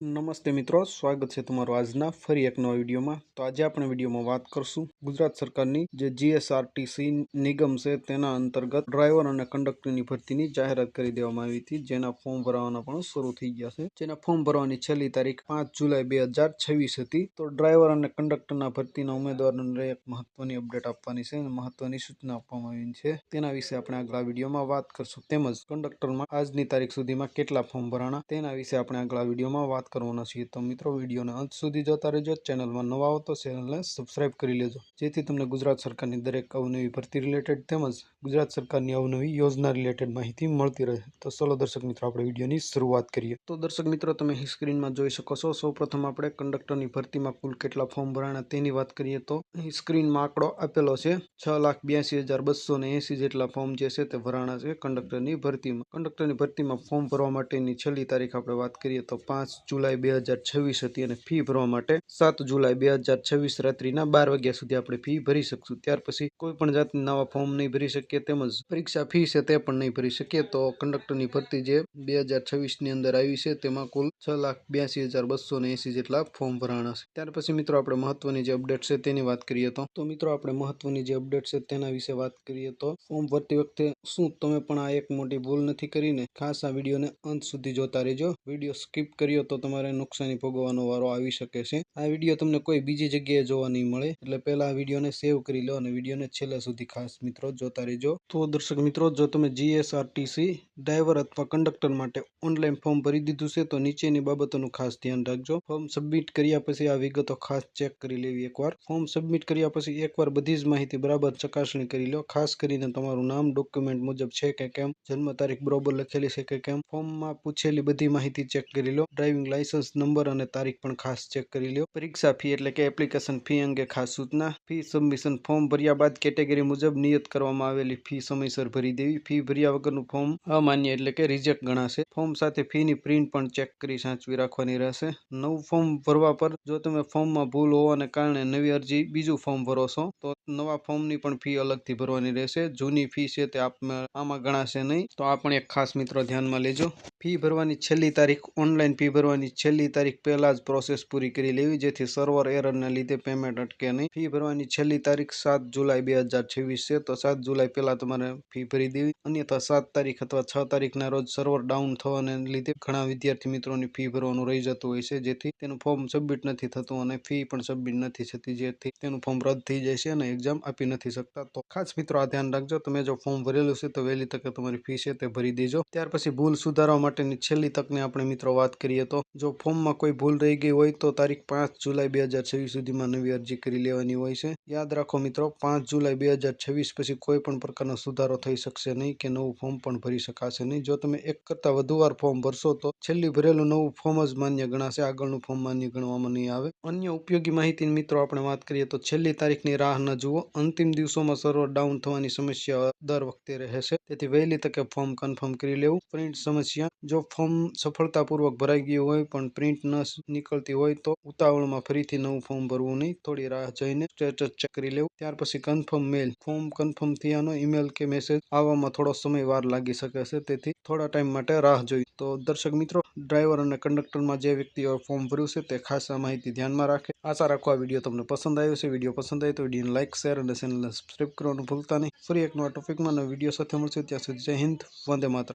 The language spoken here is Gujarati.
નમસ્તે મિત્રો, સ્વાગત છે તમારું આજના ફરી એક નવા વિડીયોમાં। તો આજે આપણે વિડીયોમાં વાત કરશું ગુજરાત સરકારની જે જીએસઆરટીસી નિગમ છે તેના અંતર્ગત ડ્રાઈવર અને કંડક્ટરની ભરતીની જાહેરાત કરી દેવામાં આવી હતી, જેના ફોર્મ ભરવાના પણ શરૂ થઈ ગયા છે। જેના ફોર્મ ભરવાની છેલ્લી તારીખ 5 જુલાઈ 2026 હતી। તો ડ્રાઈવર અને કંડક્ટરના ભરતીના ઉમેદવારોને એક મહત્વની અપડેટ આપવાની છે અને મહત્વની સૂચના આપવામાં આવી છે, તેના વિશે આપણે આગલા વિડીયોમાં વાત કરશું। તેમજ કંડક્ટરમાં આજની તારીખ સુધીમાં કેટલા ફોર્મ ભરાણા તેના વિશે આપણે આગલા વિડીયોમાં વાત કરવાના છીએ। તો મિત્રો, વિડીયોને અંત સુધી જોતા રહેજો। ચેનલમાં નવા હો તો ચેનલને સબસ્ક્રાઇબ કરી લેજો, જેથી તમને ગુજરાત સરકારની દરેક અવનવી ભરતી રિલેટેડ તેમજ ગુજરાત સરકારની અવનવી યોજના રિલેટેડ માહિતી મળતી રહે। તો ચલો દર્શક મિત્રો, આપણે વિડીયોની શરૂઆત કરીએ। તો દર્શક મિત્રો, તમે સ્ક્રીનમાં જોઈ શકો છો। સૌપ્રથમ આપણે કંડક્ટરની ભરતીમાં કુલ કેટલા ફોર્મ ભરાણા તેની વાત કરીએ તો અહીં સ્ક્રીનમાં આંકડો આપેલો છે। 6,82,280 જેટલા ફોર્મ જે છે તે ભરાણા છે કંડક્ટરની ભરતીમાં। કંડક્ટરની ભરતીમાં ફોર્મ ભરવા માટેની છેલ્લી તારીખ આપણે વાત કરીએ તો 5 જુલાઈ 2026 હતી અને ફી ભરવા માટે 7 જુલાઈ 2026 રાત્રિના 12 વાગ્યા સુધી આપણે ફી ભરી શકશું। ત્યાર પછી કોઈ પણ જાતની નવા ફોર્મ નહીં ભરી શકીએ, તેમજ પરીક્ષા ફી છે તે પણ નહીં ભરી શકીએ। તો કંડક્ટરની ભરતી જે 2026 ની અંદર આવી છે તેમાં કુલ 6,82,280 જેટલા ફોર્મ ભરાણા છે। ત્યાર પછી મિત્રો, આપણે મહત્વની જે અપડેટ છે તેની વાત કરીએ તો મિત્રો, આપણે મહત્વની જે અપડેટ છે તેના વિશે વાત કરીએ તો ફોર્મ ભરતી વખતે શું તમે પણ આ એક મોટી ભૂલ નથી કરીને ખાસ આ વિડીયોને અંત સુધી જોતા રહેજો। વિડીયો સ્કીપ કર્યો તો તમારે નુકસાની ભોગવવાનો વારો આવી શકે છે। આ વિડીયો તમને કોઈ બીજી જગ્યાએ જોવા નહીં મળે, એટલે પહેલા આ વિડીયોને સેવ કરી લો અને વિડીયોને છેલ્લે સુધી ખાસ મિત્રો જોતા રહેજો। તો દર્શક મિત્રો, જો તમે જીએસઆરટીસી ડ્રાઈવર અથવા કંડક્ટર માટે ઓનલાઈન ફોર્મ ભરી દીધું છે તો નીચેની બાબતોનું ખાસ ધ્યાન રાખજો। ફોર્મ સબમિટ કર્યા પછી આ વિગતો ખાસ ચેક કરી લેવી એકવાર। ફોર્મ સબમિટ કર્યા પછી એકવાર બધી જ માહિતી બરાબર ચકાસણી કરી લો, ખાસ કરીને તમારું નામ ડોક્યુમેન્ટ મુજબ છે કે કેમ, જન્મ તારીખ બરોબર લખેલી છે કે કેમ, ફોર્મમાં પૂછેલી બધી માહિતી ચેક કરી લો, ડ્રાઇવિંગ લાયસન્સ નંબર અને તારીખ પણ ખાસ ચેક કરી લો। પરીક્ષા ફી એટલે કે એપ્લિકેશન ફી અંગે ખાસ સૂચના, ફી સબમિશન ફોર્મ ભર્યા બાદ કેટેગરી મુજબ નિયત કરવામાં આવેલી ફી સમયસર ભરી દેવી। ફી ભર્યા વગરનું ફોર્મ અમાન્ય એટલે કે રિજેક્ટ ગણાશે। ફોર્મ સાથે ફીની પ્રિન્ટ પણ ચેક કરી સાચવી રાખવાની રહેશે। નવું ફોર્મ ભરવા પર જો તમે ફોર્મમાં ભૂલ હોવાને કારણે નવી અરજી બીજું ફોર્મ ભરો છો તો નવા ફોર્મની પણ ફી અલગથી ભરવાની રહેશે। જૂની ફી છે તે આમાં ગણાશે નહીં, તો આ પણ એક ખાસ મિત્રો ધ્યાનમાં લેજો। ફી ભરવાની છેલ્લી તારીખ ઓનલાઈન ફી ભરવાની છેલ્લી તારીખ પહેલા જ પ્રોસેસ પૂરી કરી લેવી, જેથી સર્વર એરરના લીધે પેમેન્ટ અટકે નહીં। ફી ભરવાની છેલ્લી તારીખ 7 જુલાઈ 2026 છે, તો 7 જુલાઈ પહેલા તમારે ફી ભરી દેવી, અન્યથા 7 તારીખ અથવા 6 તારીખના રોજ સર્વર ડાઉન થવાને લીધે ઘણા વિદ્યાર્થી મિત્રોની ફી ભરવાનું રહી જતું હોય છે, જેથી તેનું ફોર્મ સબમિટ નથી થતું અને ફી પણ સબમિટ નથી થતી, જેથી તેનું ફોર્મ રદ થઈ જાય છે અને એક્ઝામ આપી નથી શકતા। તો ખાસ મિત્રો આ ધ્યાન રાખજો, તમે જો ફોર્મ ભરેલું છે તો વહેલી તકે તમારી ફી છે તે ભરી દેજો। ત્યાર પછી ભૂલ સુધારવા માટેની છેલ્લી તકની આપણે મિત્રો વાત કરીએ તો જો ફોર્મમાં કોઈ ભૂલ રહી ગઈ હોય તો તારીખ 5 જુલાઈ 2026 સુધીમાં નવી અરજી કરી લેવાની હોય છે। યાદ રાખો મિત્રો, 5 જુલાઈ 2026 પછી કોઈ પણ પ્રકારનો સુધારો થઈ શકશે નહીં કે નવું ફોર્મ પણ ભરી શકાશે નહીં। જો તમે એક કરતા વધુ વાર ફોર્મ ભરશો તો છેલ્લી ભરેલું નવું ફોર્મ જ માન્ય ગણાશે, આગળનું ફોર્મ માન્ય ગણવામાં નહીં આવે। અન્ય ઉપયોગી માહિતી મિત્રો આપણે વાત કરીએ તો છેલ્લી તારીખની રાહ ન જુઓ, અંતિમ દિવસોમાં સર્વર ડાઉન થવાની સમસ્યા દર વખતે રહે છે, તેથી વહેલી તકે ફોર્મ કન્ફર્મ કરી લેવું। પ્રિન્ટ સમસ્યા, જો ફોર્મ સફળતાપૂર્વક ભરાઈ ગયું હોય પણ પ્રિન્ટ ન નીકળતી હોય તો ઉતાવળમાં ફરીથી નવું ફોર્મ ભરવું નહીં, થોડી રાહ જઈને સ્ટેટસ ચેક કરી લેવું। ત્યાર પછી કન્ફર્મ મેલ, ફોર્મ કન્ફર્મ થયાનો ઈમેલ કે મેસેજ આવવામાં થોડો સમય વાર લાગી શકે છે, તેથી થોડા ટાઈમ માટે રાહ જોઈ। તો દર્શક મિત્રો, ડ્રાઈવર અને કંડક્ટરમાં જે વ્યક્તિઓએ ફોર્મ ભર્યું છે તે ખાસ આ માહિતી ધ્યાનમાં રાખે। આશા રાખો આ વિડીયો તમને પસંદ આવ્યો છે। વિડીયો પસંદ આવે તો વિડીયોને લાઇક, શેર અને ચેનલને સબસ્ક્રાઇબ કરવાનું ભૂલતા નહીં। ફરી એક નવા ટોપિકમાં નવા વિડીયો સાથે મળશે, ત્યાં સુધી જય હિન્દ, વંદે માતરમ।